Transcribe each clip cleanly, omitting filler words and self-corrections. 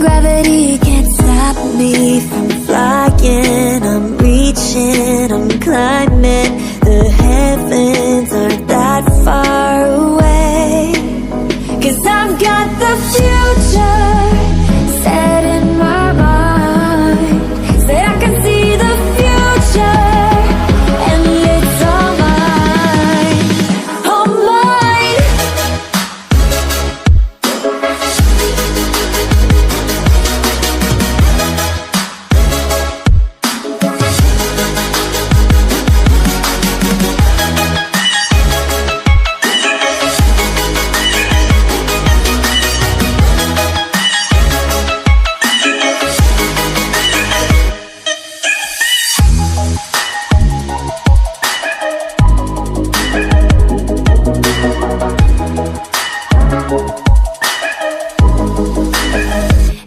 gravity can't stop me from flying. I'm reaching, I'm climbing. The heavens aren't that far away. 'Cause I've got the future set in my mind. Say I can see the future, and it's all mine, all mine.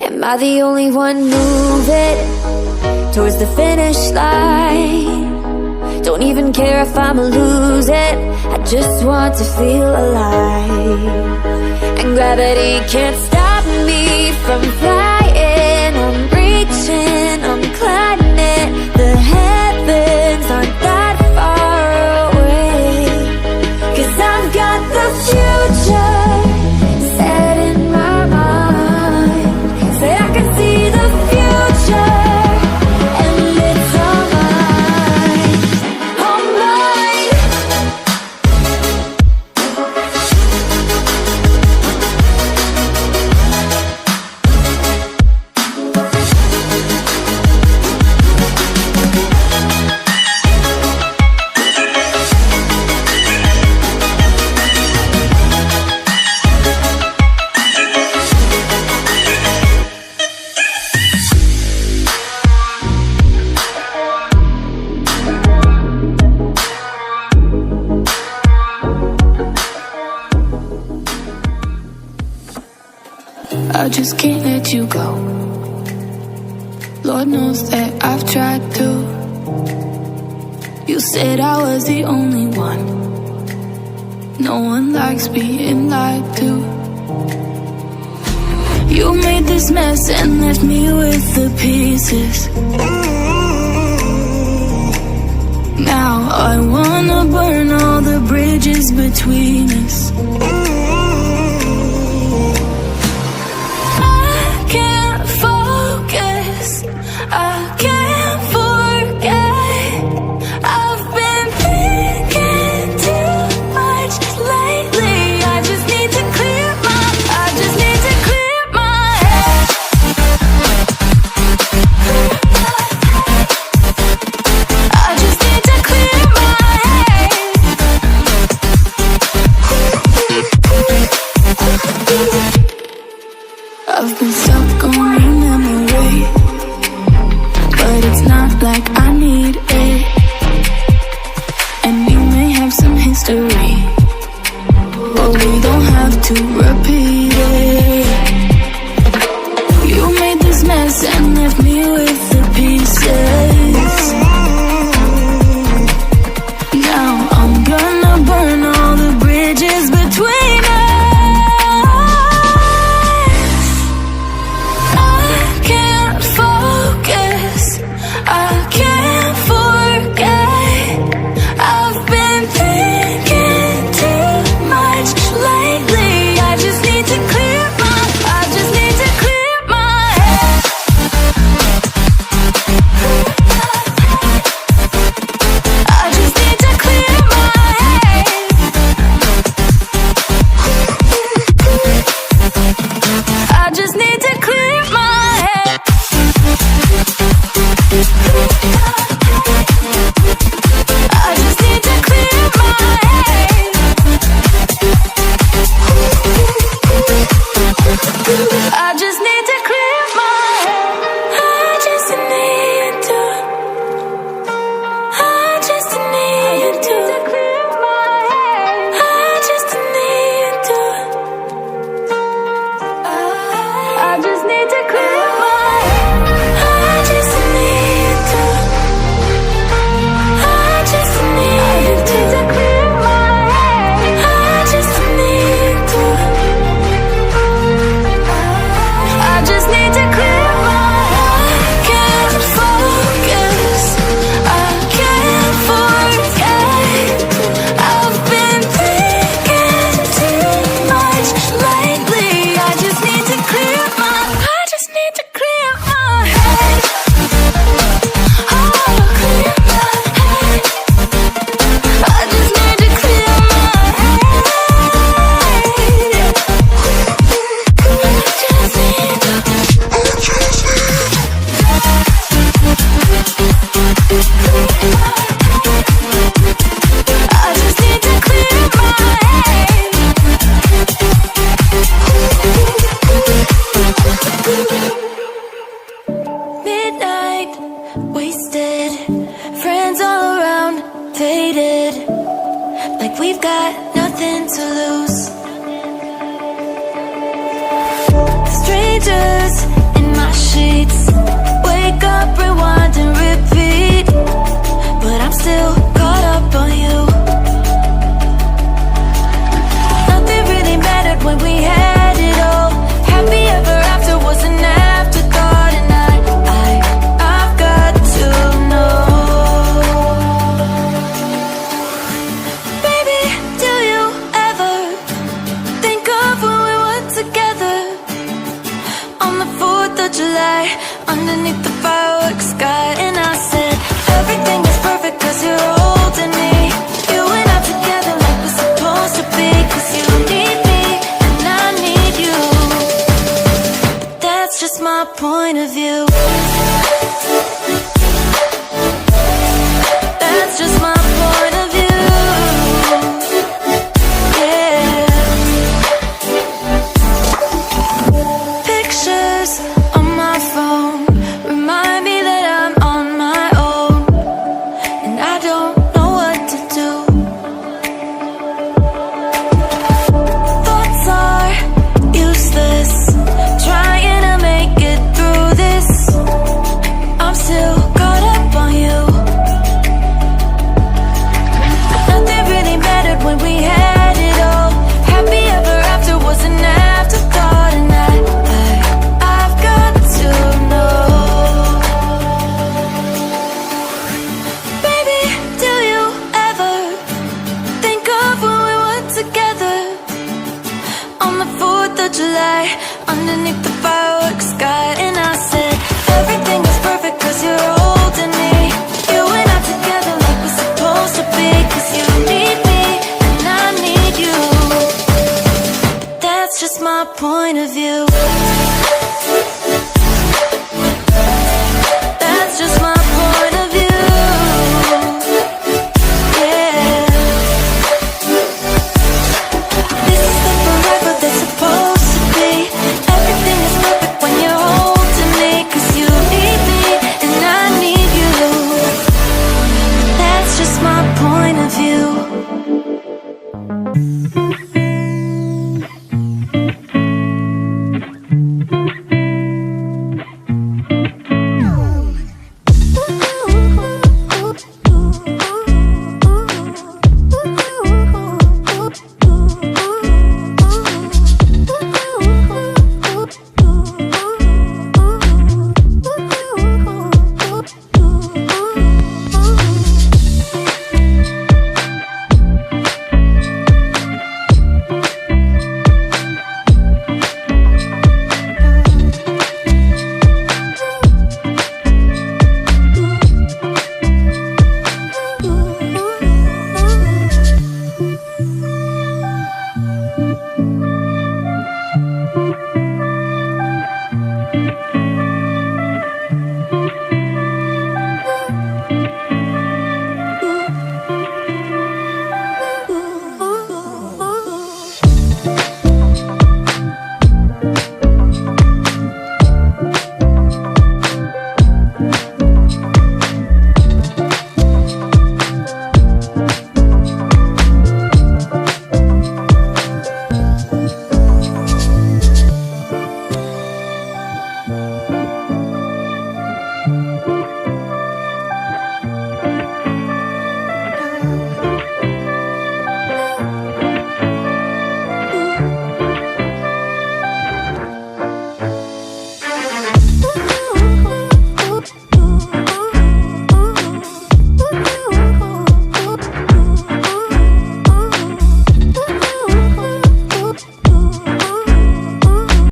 Am I the only one moving towards the finish line? Don't even care if I'ma lose it, I just want to feel alive. And gravity can't stop me from flying. I'm reaching, I'm climbing. The heavens aren't that far away. 'Cause I've got the future set in my mind. Say I can see the future, and it's all mine, all mine. I just can't let you go. Lord knows that I've tried to. You said I was the only one. No one likes being lied to. You made this mess and left me with the pieces. Now I wanna burn all the bridges between us. I can't forget. I've been thinking too much lately. I just need to clear my head. I just need to clear my head. I've been stuck on your memory, but it's not like I need it. And we may have some history, but we don't have to repeat it. You made this mess and left me with the pieces. Now I'm gonna burn all the bridges between us. I can't focus, I can't forget. I've been thinking too much lately. I July, underneath the fireworks sky. And I said, everything is perfect cause you're holding me. You and I together like we're supposed to be. Cause you need me and I need you. But that's just my point of view. That's just my point of view. On my phone remind me that I'm on my own, and I don't know what to do. Thoughts are useless, trying to make it through this. I'm still caught up on you. Nothing really mattered when we had it all. Happy ever after was an afterthought, and I've got to know. Baby, do you ever think of when we were together on the 4th of July, underneath the fireworks sky? And I said, everything is perfect cause you're holding me. You and I together like we're supposed to be. Cause you need me and I need you. That's just my point of view.